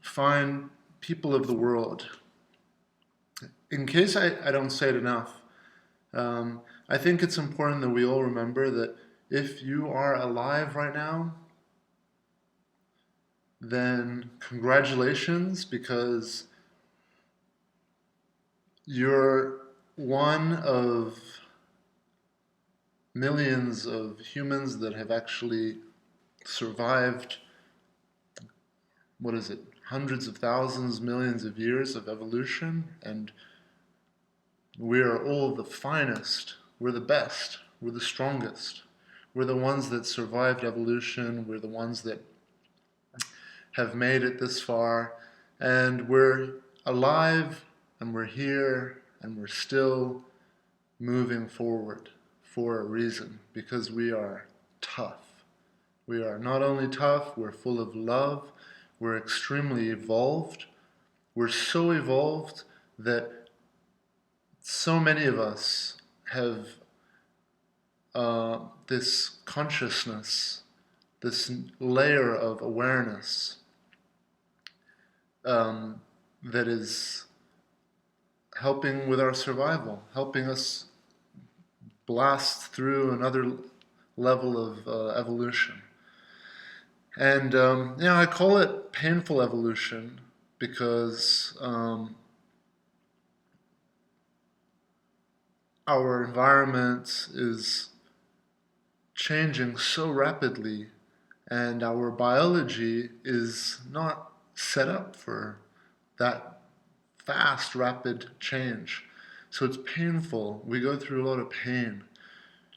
fine people of the world, in case I don't say it enough, I think it's important that we all remember that if you are alive right now, then congratulations, because you're one of millions of humans that have actually survived, what is it, hundreds of thousands, millions of years of evolution, and we are all the finest, we're the best, we're the strongest. We're the ones that survived evolution, we're the ones that have made it this far, and we're alive, and we're here, and we're still moving forward for a reason, because we are tough. We are not only tough, we're full of love, we're extremely evolved. We're so evolved that so many of us have this consciousness, this layer of awareness that is helping with our survival, helping us blast through another level of evolution. And I call it painful evolution because our environment is changing so rapidly, and our biology is not set up for that fast, rapid change. So it's painful. We go through a lot of pain.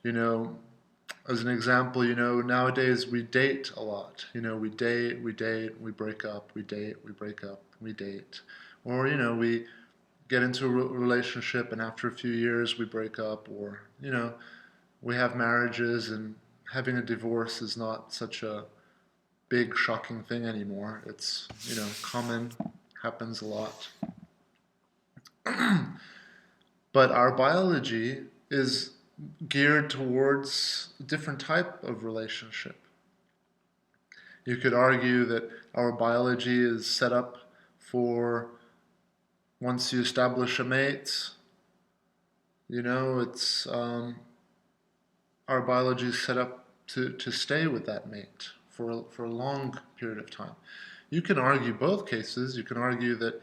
You know, as an example, nowadays we date a lot. We date, we break up, we date, we break up, we date. Or, we get into a relationship and after a few years we break up, or, we have marriages, and having a divorce is not such a big, shocking thing anymore. It's, common, happens a lot. But our biology is geared towards a different type of relationship. You could argue that our biology is set up for, once you establish a mate, it's our biology is set up to stay with that mate for a long period of time. You can argue both cases. You can argue that,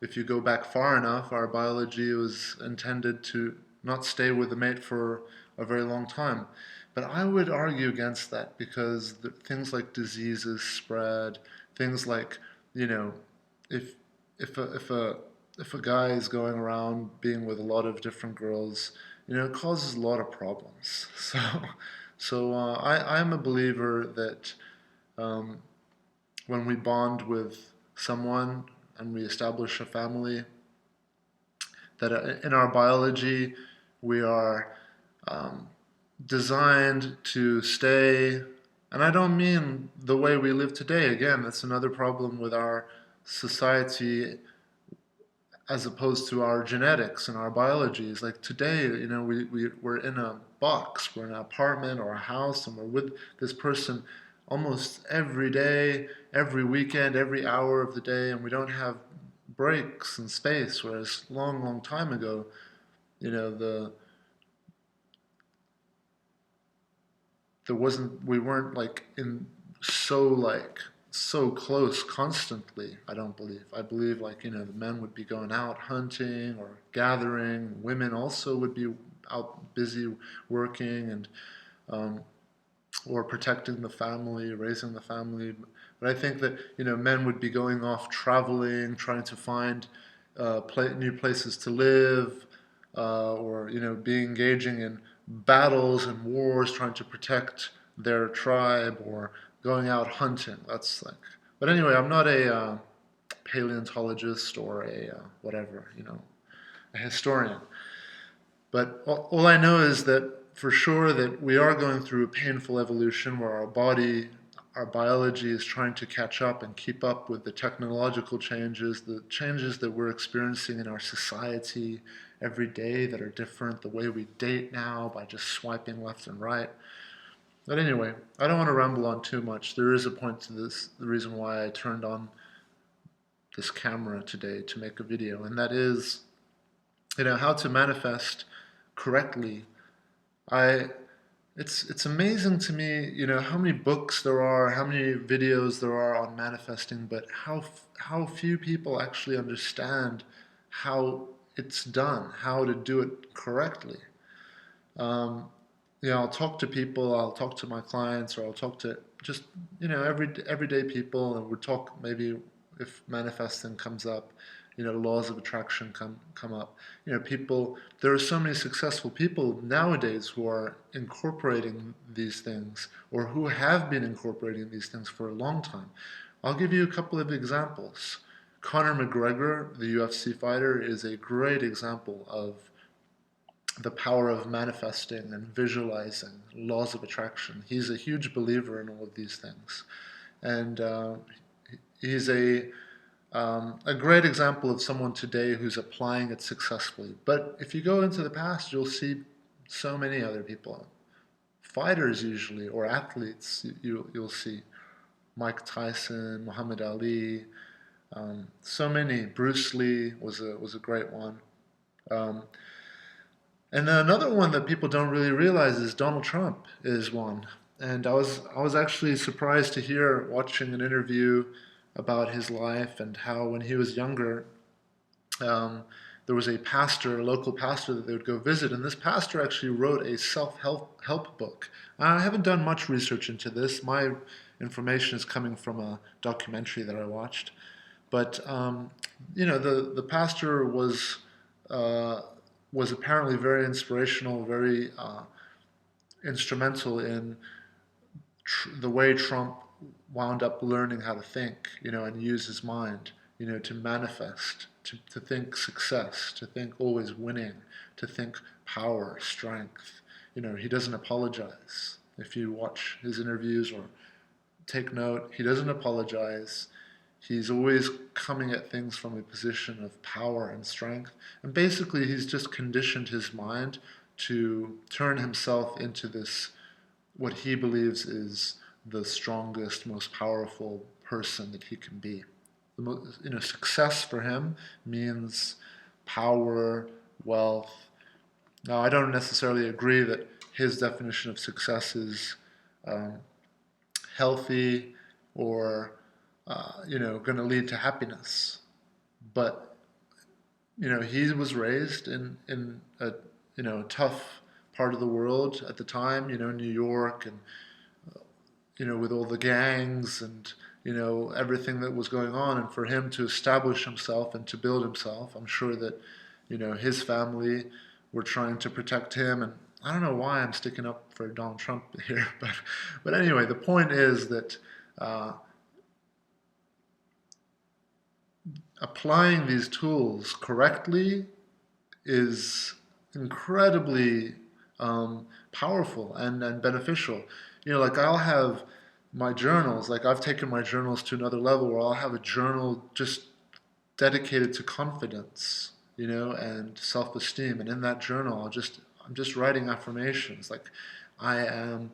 if you go back far enough, our biology was intended to not stay with the mate for a very long time. But I would argue against that, because things like diseases spread, things like, if if a guy is going around being with a lot of different girls, it causes a lot of problems. I'm a believer that when we bond with someone and we establish a family, that in our biology we are designed to stay. And I don't mean the way we live today. Again, that's another problem with our society as opposed to our genetics and our biology. Is like today, we're in a box, we're in an apartment or a house, and we're with this person almost every day, every weekend, every hour of the day, and we don't have breaks and space. Whereas long, long time ago, we weren't like in so close constantly. I don't believe. I believe the men would be going out hunting or gathering. Women also would be out busy working and or protecting the family, raising the family. But I think that men would be going off traveling, trying to find new places to live, or be engaging in battles and wars, trying to protect their tribe, or going out hunting. That's like. But anyway, I'm not a paleontologist or a whatever, a historian. But all I know is that for sure that we are going through a painful evolution where our biology is trying to catch up and keep up with the technological changes, the changes that we're experiencing in our society every day that are different, the way we date now by just swiping left and right. But anyway, I don't want to ramble on too much. There is a point to this, the reason why I turned on this camera today to make a video, and that is, how to manifest correctly. I it's amazing to me, how many books there are, how many videos there are on manifesting, but how few people actually understand how it's done, how to do it correctly. Um, I'll talk to people, I'll talk to my clients, or I'll talk to just everyday people, and we'll talk maybe if manifesting comes up, laws of attraction come up. People. There are so many successful people nowadays who are incorporating these things, or who have been incorporating these things for a long time. I'll give you a couple of examples. Conor McGregor, the UFC fighter, is a great example of the power of manifesting and visualizing, laws of attraction. He's a huge believer in all of these things, and he's a great example of someone today who's applying it successfully. But if you go into the past, you'll see so many other people, fighters usually, or athletes. You'll see Mike Tyson, Muhammad Ali, so many. Bruce Lee was a great one. Um, And then another one that people don't really realize is Donald Trump is one. And I was actually surprised to hear, watching an interview about his life, and how when he was younger, um, there was a pastor, a local pastor that they would go visit, and this pastor actually wrote a self-help book. I haven't done much research into this. My information is coming from a documentary that I watched. But the pastor uh, was apparently very inspirational, very instrumental in the way Trump wound up learning how to think, and use his mind, to manifest, to think success, to think always winning, to think power, strength. He doesn't apologize. If you watch his interviews or take note, he doesn't apologize. He's always coming at things from a position of power and strength. And basically, he's just conditioned his mind to turn himself into this, what he believes is the strongest, most powerful person that he can be. Success for him means power, wealth. Now, I don't necessarily agree that his definition of success is um, healthy or going to lead to happiness. But he was raised in a tough part of the world at the time. New York, and with all the gangs and everything that was going on. And for him to establish himself and to build himself, I'm sure that his family were trying to protect him. And I don't know why I'm sticking up for Donald Trump here, but anyway, the point is that applying these tools correctly is incredibly powerful and beneficial. Like I'll have my journals, like I've taken my journals to another level, where I'll have a journal just dedicated to confidence, and self-esteem. And in that journal, I'm just writing affirmations like, I am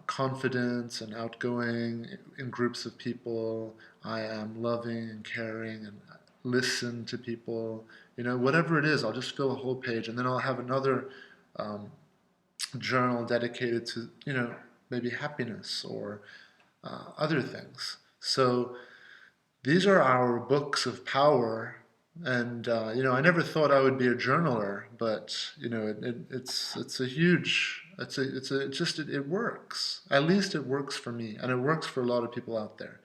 confident and outgoing in groups of people. I am loving and caring and listen to people. Whatever it is, I'll just fill a whole page, and then I'll have another um, journal dedicated to maybe happiness or other things. So these are our books of power. And I never thought I would be a journaler, but it's a huge, it works. At least it works for me, and it works for a lot of people out there.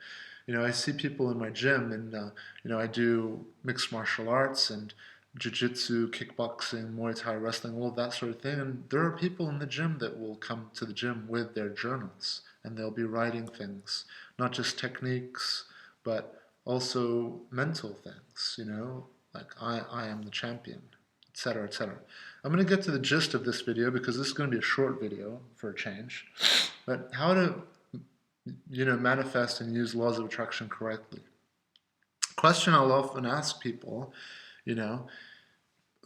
I see people in my gym, and I do mixed martial arts and jiu-jitsu, kickboxing, Muay Thai, wrestling, all of that sort of thing. And there are people in the gym that will come to the gym with their journals, and they'll be writing things, not just techniques, but also mental things, like I am the champion, etc., etc. I'm going to get to the gist of this video, because this is going to be a short video for a change. But how to, manifest and use laws of attraction correctly. Question I'll often ask people,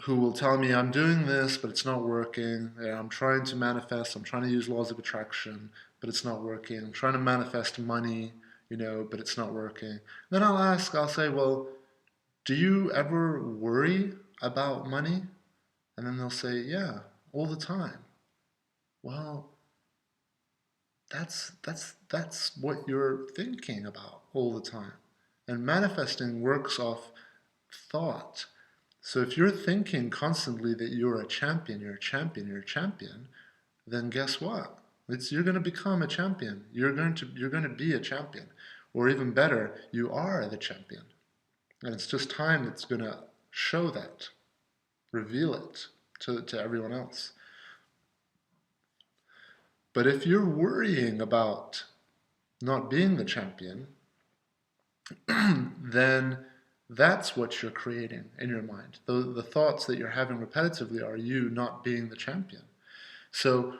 who will tell me, I'm doing this, but it's not working. I'm trying to manifest, I'm trying to use laws of attraction, but it's not working. I'm trying to manifest money, but it's not working. Then I'll say, well, do you ever worry about money? And then they'll say, yeah, all the time. Well, that's what you're thinking about all the time. And manifesting works off thought. So if you're thinking constantly that you're a champion, you're a champion, you're a champion, then guess what? You're going to become a champion. You're going to be a champion. Or even better, you are the champion. And it's just time that's going to show that, reveal it to everyone else. But if you're worrying about not being the champion, then that's what you're creating in your mind. The thoughts that you're having repetitively are you not being the champion. So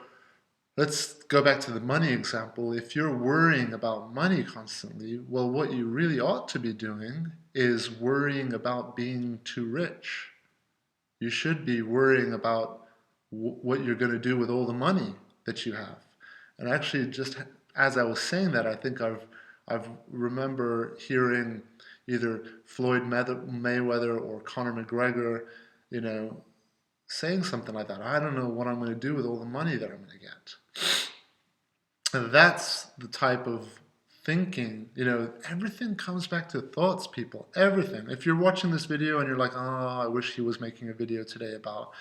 let's go back to the money example. If you're worrying about money constantly, well, what you really ought to be doing is worrying about being too rich. You should be worrying about what you're going to do with all the money that you have. And actually, just as I was saying that, I think I've remember hearing either Floyd Mayweather or Conor McGregor, saying something like that. I don't know what I'm going to do with all the money that I'm going to get. And that's the type of thinking, everything comes back to thoughts, people. Everything. If you're watching this video and you're like, oh, I wish he was making a video today about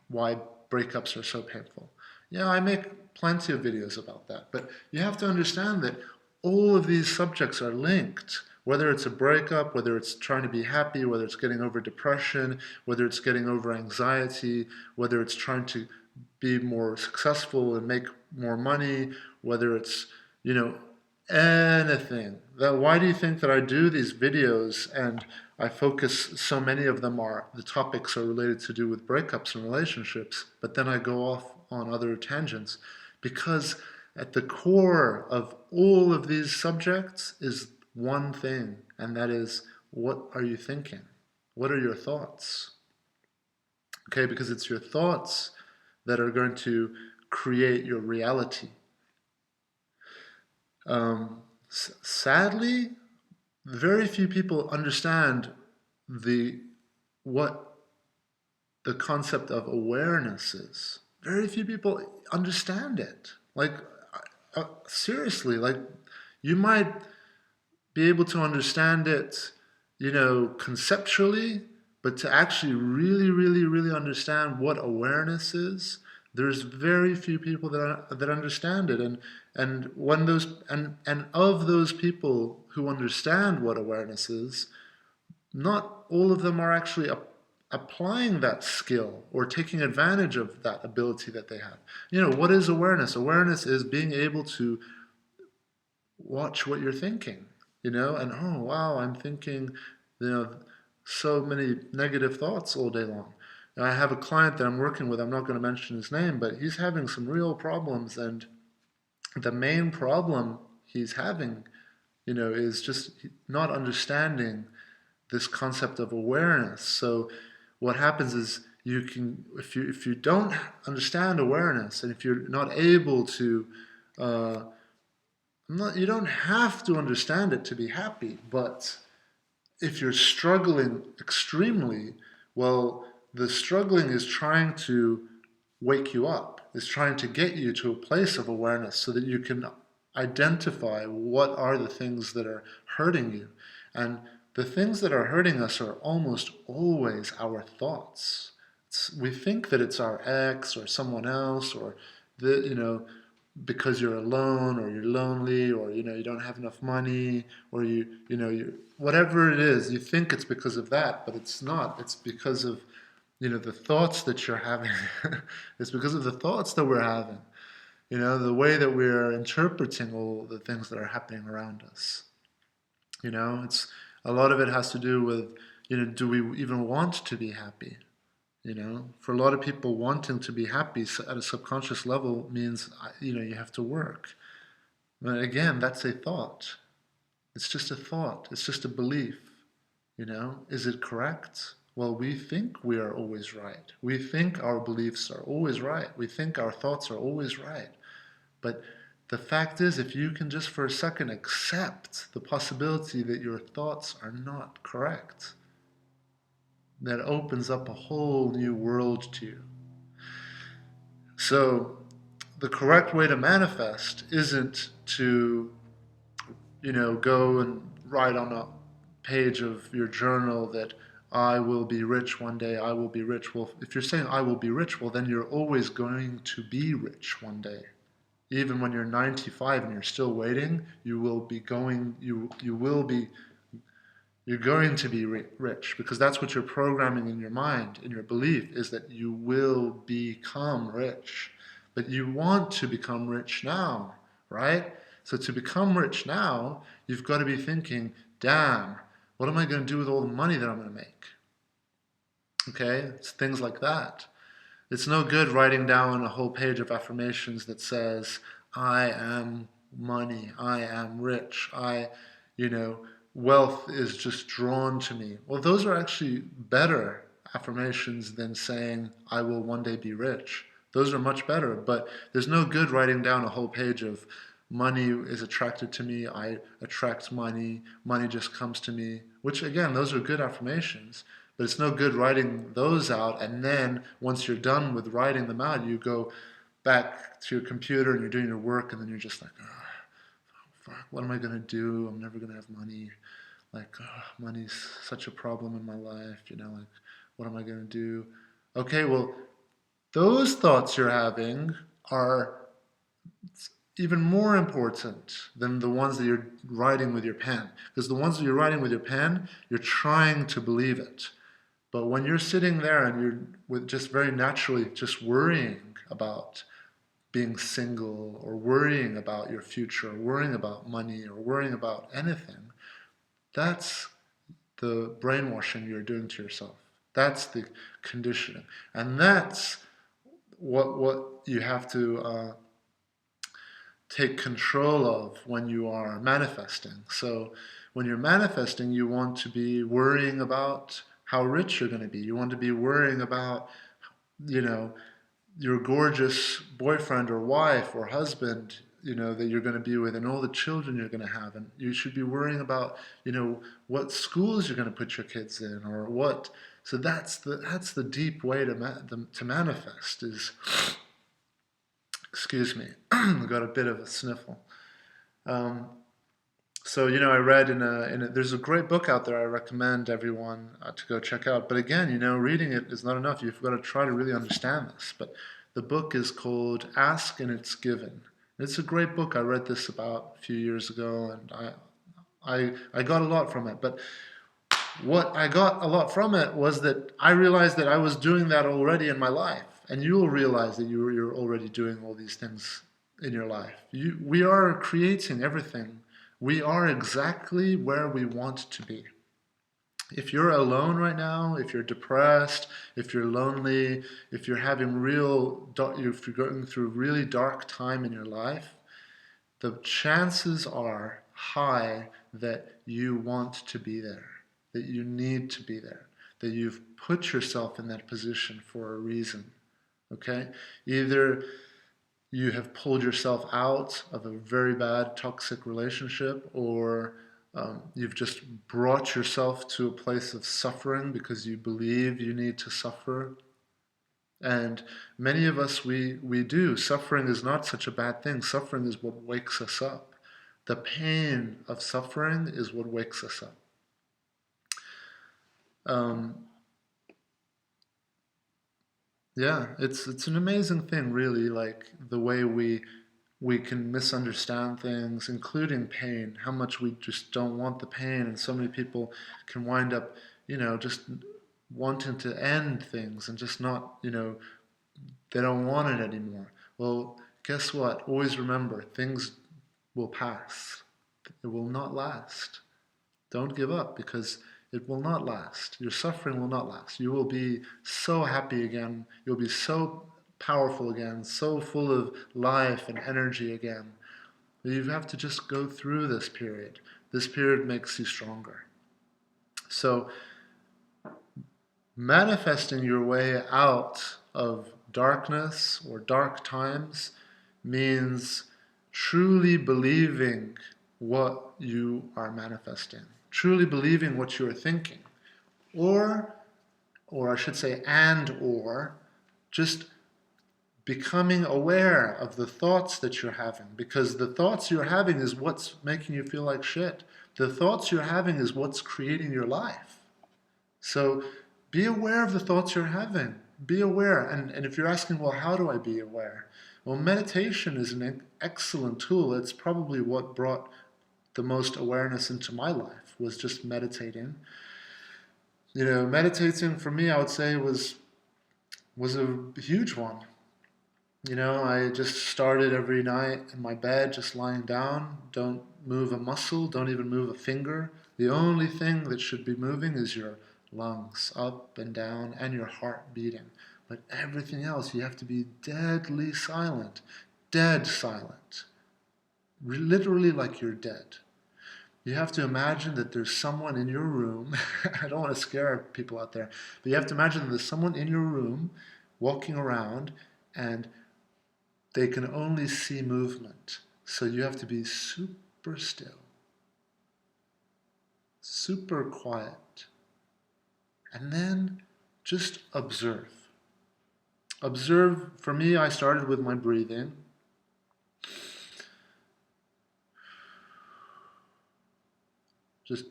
why breakups are so painful. Yeah, I make plenty of videos about that. But you have to understand that all of these subjects are linked. Whether it's a breakup, whether it's trying to be happy, whether it's getting over depression, whether it's getting over anxiety, whether it's trying to be more successful and make more money, whether it's, anything. Why do you think that I do these videos and I focus, so many of them the topics are related to do with breakups and relationships, but then I go off on other tangents? Because at the core of all of these subjects is one thing, and that is, what are you thinking? What are your thoughts? Okay, because it's your thoughts that are going to create your reality. Sadly, very few people understand what the concept of awareness is. Very few people understand it. Seriously, you might be able to understand it, conceptually, but to actually really, really, really understand what awareness is, there's very few people that understand it. And when and of those people who understand what awareness is, not all of them are actually applying that skill or taking advantage of that ability that they have. What is awareness? Awareness is being able to watch what you're thinking, and oh wow, I'm thinking, so many negative thoughts all day long. And I have a client that I'm working with, I'm not going to mention his name, but he's having some real problems, and the main problem he's having, is just not understanding this concept of awareness. So what happens is if you don't understand awareness, and if you're not able to you don't have to understand it to be happy, but if you're struggling extremely, well, the struggling is trying to wake you up, is trying to get you to a place of awareness so that you can identify what are the things that are hurting you. And the things that are hurting us are almost always our thoughts. We think that it's our ex or someone else, or because you're alone, or you're lonely, or you don't have enough money, or you whatever it is, you think it's because of that, but it's not. It's because of the thoughts that you're having. It's because of the thoughts that we're having, the way that we're interpreting all the things that are happening around us. It's a lot of it has to do with, do we even want to be happy? For a lot of people, wanting to be happy at a subconscious level means, you have to work. But again, that's a thought. It's just a thought. It's just a belief. Is it correct? Well, we think we are always right. We think our beliefs are always right. We think our thoughts are always right. But the fact is, if you can just for a second accept the possibility that your thoughts are not correct, that opens up a whole new world to you. So the correct way to manifest isn't to, go and write on a page of your journal that I will be rich one day, I will be rich. Well, if you're saying I will be rich, well, then you're always going to be rich one day. Even when you're 95 and you're still waiting, you're going to be rich, because that's what you're programming in your mind, in your belief, is that you will become rich. But you want to become rich now, right? So to become rich now, you've got to be thinking, damn, what am I going to do with all the money that I'm going to make? Okay? It's things like that. It's no good writing down a whole page of affirmations that says, I am money, I am rich, you know, wealth is just drawn to me. Well, those are actually better affirmations than saying, I will one day be rich. Those are much better, but there's no good writing down a whole page of money is attracted to me, I attract money, money just comes to me, which again, those are good affirmations. But it's no good writing those out, and then once you're done with writing them out, you go back to your computer and you're doing your work, and then you're just like, oh, fuck, what am I going to do? I'm never going to have money. Like, oh, money's such a problem in my life, like, what am I going to do? Okay, well, those thoughts you're having are even more important than the ones that you're writing with your pen. Because the ones that you're writing with your pen, you're trying to believe it. But when you're sitting there and you're with just very naturally just worrying about being single, or worrying about your future, or worrying about money, or worrying about anything, that's the brainwashing you're doing to yourself. That's the conditioning. And that's what you have to take control of when you are manifesting. So when you're manifesting, you want to be worrying about how rich you're going to be. You want to be worrying about, your gorgeous boyfriend or wife or husband, that you're going to be with, and all the children you're going to have. And you should be worrying about, what schools you're going to put your kids in, or what. So that's the deep way to manifest is, excuse me, I got a bit of a sniffle. Um, so I read there's a great book out there I recommend everyone to go check out. But again, reading it is not enough. You've got to try to really understand this. But the book is called Ask and It's Given. It's a great book. I read this about a few years ago, and I got a lot from it. But what I got a lot from it was that I realized that I was doing that already in my life. And you will realize that you're already doing all these things in your life. We are creating everything. We are exactly where we want to be. If you're alone right now, if you're depressed, if you're lonely, if you're if you're going through a really dark time in your life, the chances are high that you want to be there, that you need to be there, that you've put yourself in that position for a reason. Okay? Either you have pulled yourself out of a very bad toxic relationship, or you've just brought yourself to a place of suffering because you believe you need to suffer. And many of us, we do. Suffering is not such a bad thing. Suffering is what wakes us up. The pain of suffering is what wakes us up. Yeah, it's an amazing thing, really, like the way we can misunderstand things, including pain, how much we just don't want the pain, and so many people can wind up, just wanting to end things and just not, they don't want it anymore. Well, guess what? Always remember, things will pass. It will not last. Don't give up, because it will not last. Your suffering will not last. You will be so happy again. You'll be so powerful again, so full of life and energy again. You have to just go through this period. This period makes you stronger. So, manifesting your way out of darkness or dark times means truly believing what you are manifesting, truly believing what you are thinking, or or I should say, and or just becoming aware of the thoughts that you're having, because the thoughts you're having is what's making you feel like shit. The thoughts you're having is what's creating your life. So be aware of the thoughts you're having. Be aware. And if you're asking, well, how do I be aware? Well, meditation is an excellent tool. It's probably what brought the most awareness into my life, was just meditating. Meditating for me, I would say, was a huge one. I just started every night in my bed, just lying down. Don't move a muscle, don't even move a finger. The only thing that should be moving is your lungs up and down and your heart beating. But everything else, you have to be deadly silent, dead silent, literally like you're dead. You have to imagine that there's someone in your room. I don't want to scare people out there, but you have to imagine that there's someone in your room walking around, and they can only see movement. So you have to be super still, super quiet, and then just observe. Observe, for me, I started with my breathing. Just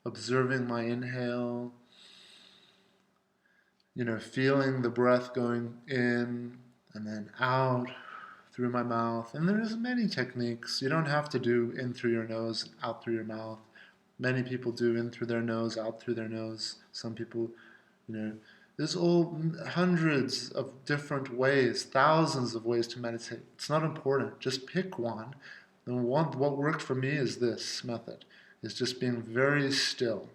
observing my inhale, feeling the breath going in and then out through my mouth. And there's many techniques. You don't have to do in through your nose, out through your mouth. Many people do in through their nose, out through their nose. Some people, there's all hundreds of different ways, thousands of ways to meditate. It's not important. Just pick one. And what worked for me is this method, is just being very still.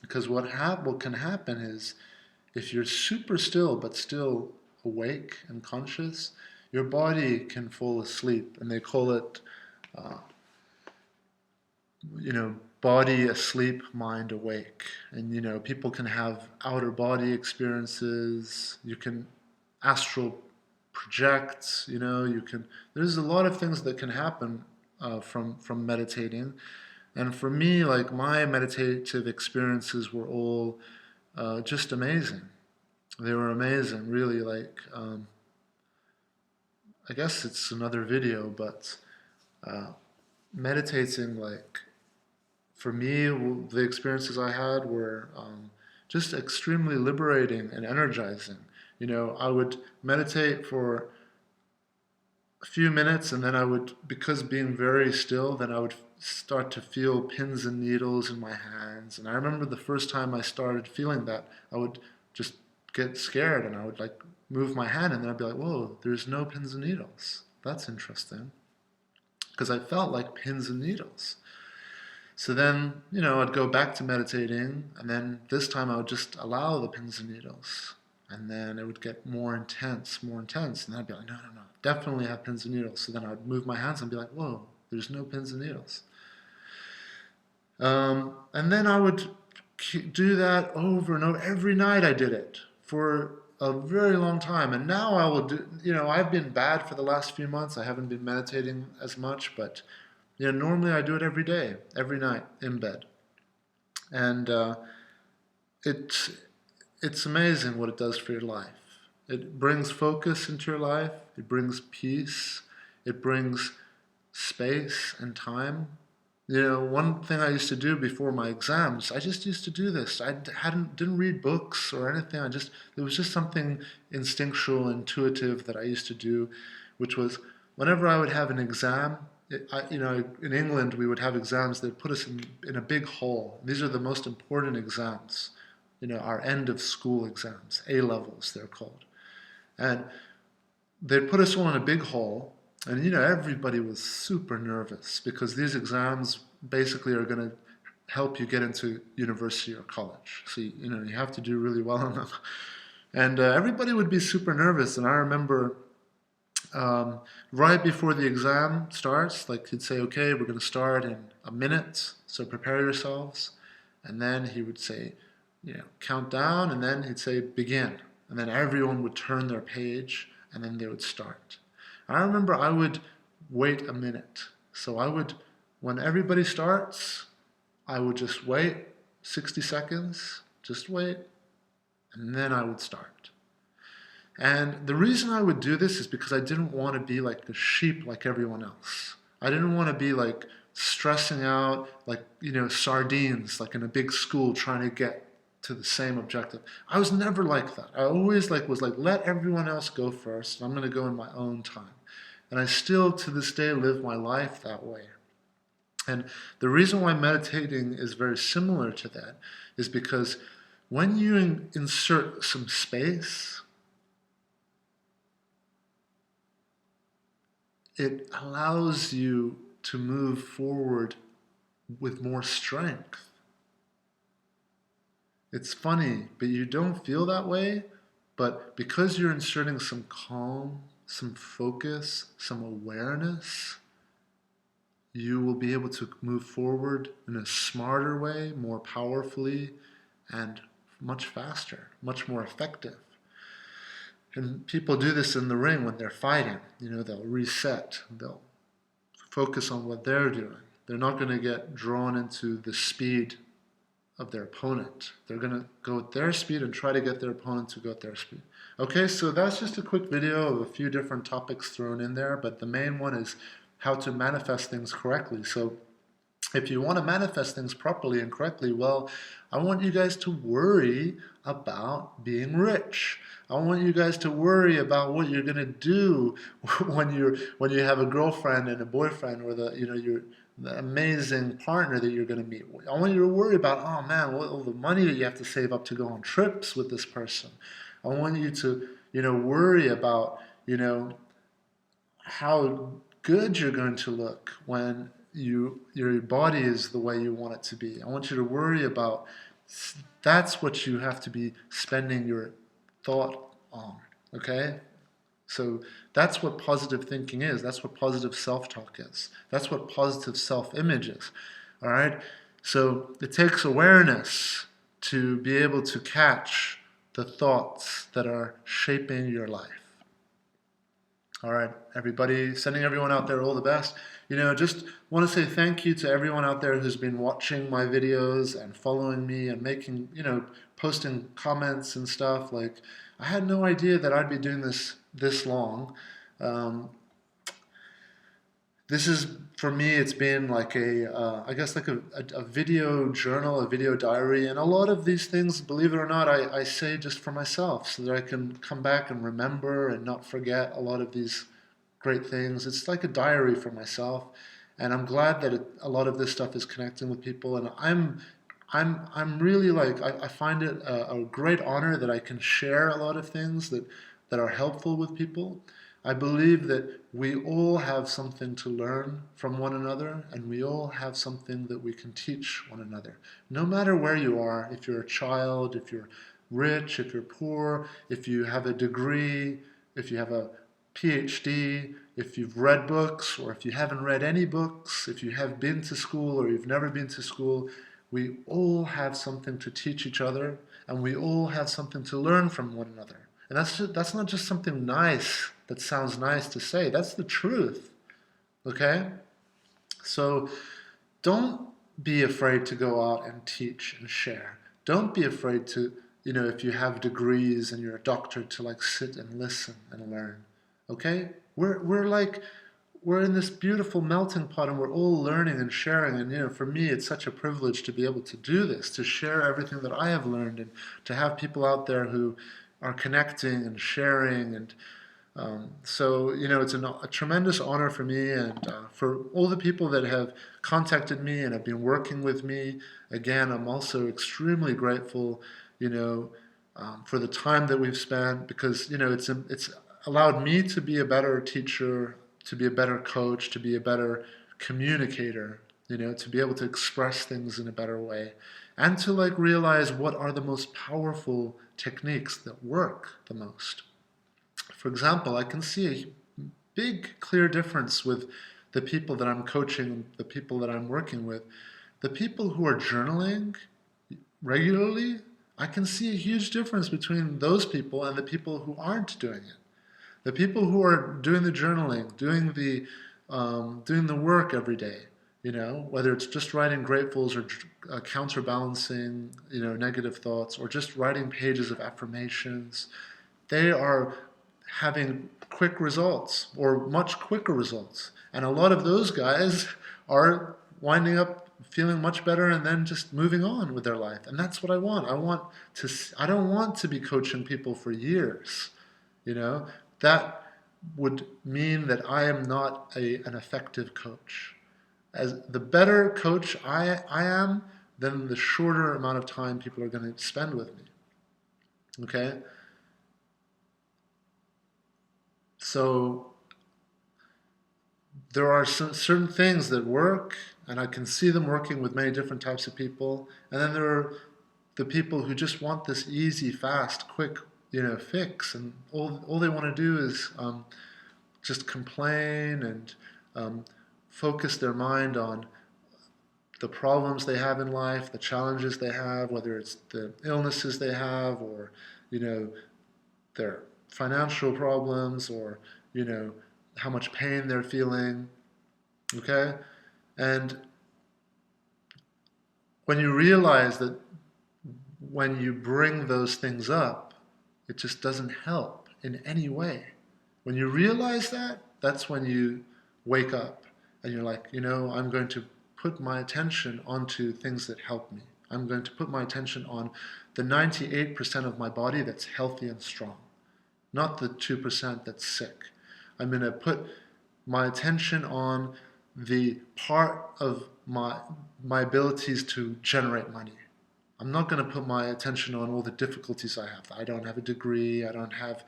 Because what can happen is, if you're super still but still awake and conscious, your body can fall asleep, and they call it, uh, body asleep, mind awake. And people can have outer body experiences. You can astral project. You can. There's a lot of things that can happen from meditating. And for me, like, my meditative experiences were all just amazing. They were amazing, really. Like, I guess it's another video, but uh, meditating, like, for me, the experiences I had were just extremely liberating and energizing. I would meditate for a few minutes, and then I would, because being very still, then I would start to feel pins and needles in my hands. And I remember the first time I started feeling that, I would just get scared, and I would, like, move my hand, and then I'd be like, whoa, there's no pins and needles. That's interesting. Because I felt like pins and needles. So then, I'd go back to meditating, and then this time I would just allow the pins and needles. And then it would get more intense, and then I'd be like, no, no, no, definitely have pins and needles. So then I would move my hands and be like, whoa, there's no pins and needles. And then I would do that over and over. Every night I did it for a very long time. And now I will do, I've been bad for the last few months. I haven't been meditating as much, but normally I do it every day, every night in bed. And it's amazing what it does for your life. It brings focus into your life. It brings peace. It brings space and time. One thing I used to do before my exams, I just used to do this. I didn't read books or anything. It was just something instinctual, intuitive that I used to do, which was, whenever I would have an exam, in England we would have exams that put us in a big hall. These are the most important exams, our end of school exams, A levels they're called. And they'd put us all in a big hall, and everybody was super nervous, because these exams basically are going to help you get into university or college. So you have to do really well on them. And everybody would be super nervous. And I remember right before the exam starts, like, he'd say, okay, we're going to start in a minute, so prepare yourselves. And then he would say, count down, and then he'd say, begin. And then everyone would turn their page, and then they would start. I remember I would wait a minute. So I would, when everybody starts, I would just wait 60 seconds, just wait, and then I would start. And the reason I would do this is because I didn't want to be like a sheep like everyone else. I didn't want to be like stressing out like, sardines, like in a big school trying to get to the same objective. I was never like that. I always was like, let everyone else go first, and I'm going to go in my own time. And I still to this day live my life that way. And the reason why meditating is very similar to that is because when you insert some space, it allows you to move forward with more strength. It's funny, but you don't feel that way, but because you're inserting some calm, some focus, some awareness, you will be able to move forward in a smarter way, more powerfully, and much faster, much more effective. And people do this in the ring when they're fighting. They'll reset. They'll focus on what they're doing. They're not going to get drawn into the speed of their opponent. They're going to go at their speed and try to get their opponent to go at their speed. Okay, so that's just a quick video of a few different topics thrown in there, but the main one is how to manifest things correctly. So if you want to manifest things properly and correctly, well, I want you guys to worry about being rich. I want you guys to worry about what you're going to do when you have a girlfriend and a boyfriend, or the amazing partner that you're going to meet. I want you to worry about, oh man, all the money that you have to save up to go on trips with this person. I want you to worry about how good you're going to look when your body is the way you want it to be. I want you to worry about, that's what you have to be spending your thought on, okay? So that's what positive thinking is. That's what positive self-talk is. That's what positive self-image is, all right? So it takes awareness to be able to catch the thoughts that are shaping your life. All right, everybody, sending everyone out there all the best. Just want to say thank you to everyone out there who's been watching my videos and following me and making, posting comments and stuff. Like, I had no idea that I'd be doing this long. This is, for me, it's been like I guess like a video journal, a video diary, and a lot of these things, believe it or not, I say just for myself so that I can come back and remember and not forget a lot of these great things. It's like a diary for myself, and I'm glad that a lot of this stuff is connecting with people, and I'm really I find it a great honor that I can share a lot of things that are helpful with people. I believe that we all have something to learn from one another, and we all have something that we can teach one another. No matter where you are, if you're a child, if you're rich, if you're poor, if you have a degree, if you have a PhD, if you've read books, or if you haven't read any books, if you have been to school or you've never been to school, we all have something to teach each other, and we all have something to learn from one another. And that's not just something nice that sounds nice to say. That's the truth, okay? So don't be afraid to go out and teach and share. Don't be afraid to, if you have degrees and you're a doctor, to sit and listen and learn, okay? We're in this beautiful melting pot, and we're all learning and sharing. And for me, it's such a privilege to be able to do this, to share everything that I have learned, and to have people out there who are connecting and sharing. And so it's a tremendous honor for me, and for all the people that have contacted me and have been working with me. Again, I'm also extremely grateful, for the time that we've spent, because it's allowed me to be a better teacher, to be a better coach, to be a better communicator, to be able to express things in a better way, and to realize what are the most powerful techniques that work the most. For example, I can see a big, clear difference with the people that I'm coaching, the people that I'm working with. The people who are journaling regularly, I can see a huge difference between those people and the people who aren't doing it. The people who are doing the journaling, doing doing the work every day. Whether it's just writing gratefuls or counterbalancing, negative thoughts, or just writing pages of affirmations, they are having quick results or much quicker results. And a lot of those guys are winding up feeling much better and then just moving on with their life. And that's what I want. I don't want to be coaching people for years. That would mean that I am not an effective coach. As the better coach I am, then the shorter amount of time people are going to spend with me. Okay? So there are certain things that work, and I can see them working with many different types of people. And then there are the people who just want this easy, fast, quick, fix, and all they want to do is just complain and focus their mind on the problems they have in life, the challenges they have, whether it's the illnesses they have, or their financial problems, or how much pain they're feeling. Okay? And when you realize that when you bring those things up, it just doesn't help in any way. When you realize that, that's when you wake up and you're like, I'm going to put my attention onto things that help me. I'm going to put my attention on the 98% of my body that's healthy and strong, not the 2% that's sick. I'm going to put my attention on the part of my abilities to generate money. I'm not going to put my attention on all the difficulties I have. I don't have a degree. I don't have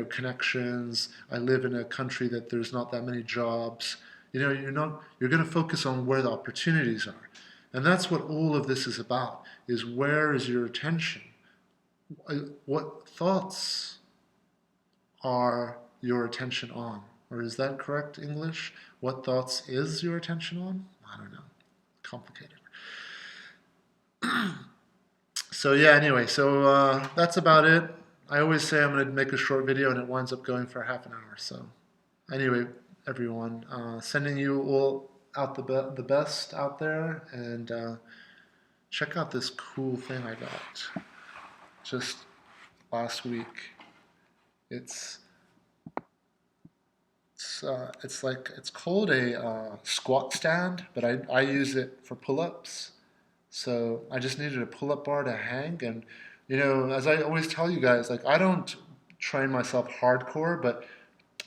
connections. I live in a country that there's not that many jobs. You're going to focus on where the opportunities are. And that's what all of this is about, is where is your attention? What thoughts are your attention on? Or is that correct English? What thoughts is your attention on? I don't know. Complicated. So yeah, anyway, that's about it. I always say I'm going to make a short video and it winds up going for half an hour. So anyway, everyone, sending you all out the best out there, and check out this cool thing I got just last week. It's called a squat stand, but I use it for pull-ups. So I just needed a pull-up bar to hang, and as I always tell you guys, like, I don't train myself hardcore, but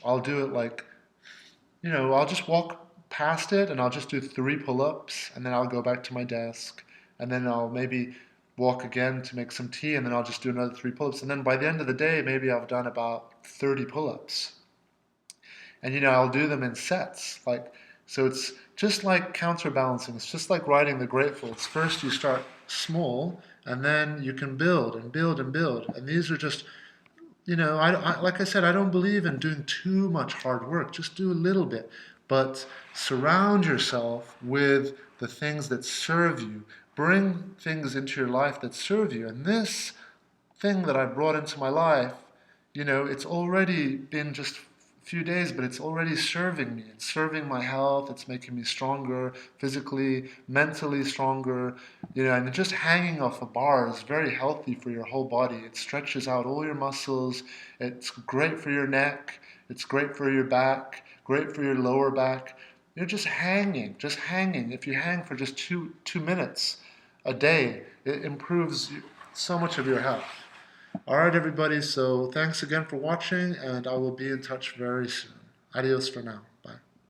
I'll do it like, I'll just walk past it and I'll just do 3 pull-ups, and then I'll go back to my desk, and then I'll maybe walk again to make some tea, and then I'll just do another 3 pull-ups, and then by the end of the day, maybe I've done about 30 pull-ups. And I'll do them in sets, so it's just like counterbalancing. It's just like riding the gratefuls. First you start small, and then you can build and build and build. And these are just, like I said, I don't believe in doing too much hard work. Just do a little bit, but surround yourself with the things that serve you. Bring things into your life that serve you. And this thing that I brought into my life, it's already been just few days, but it's already serving me. It's serving my health. It's making me stronger, physically, mentally stronger. And just hanging off a bar is very healthy for your whole body. It stretches out all your muscles. It's great for your neck. It's great for your back, great for your lower back. You're just hanging. If you hang for just two minutes a day, it improves so much of your health. All right, everybody, so thanks again for watching, and I will be in touch very soon. Adios for now. Bye.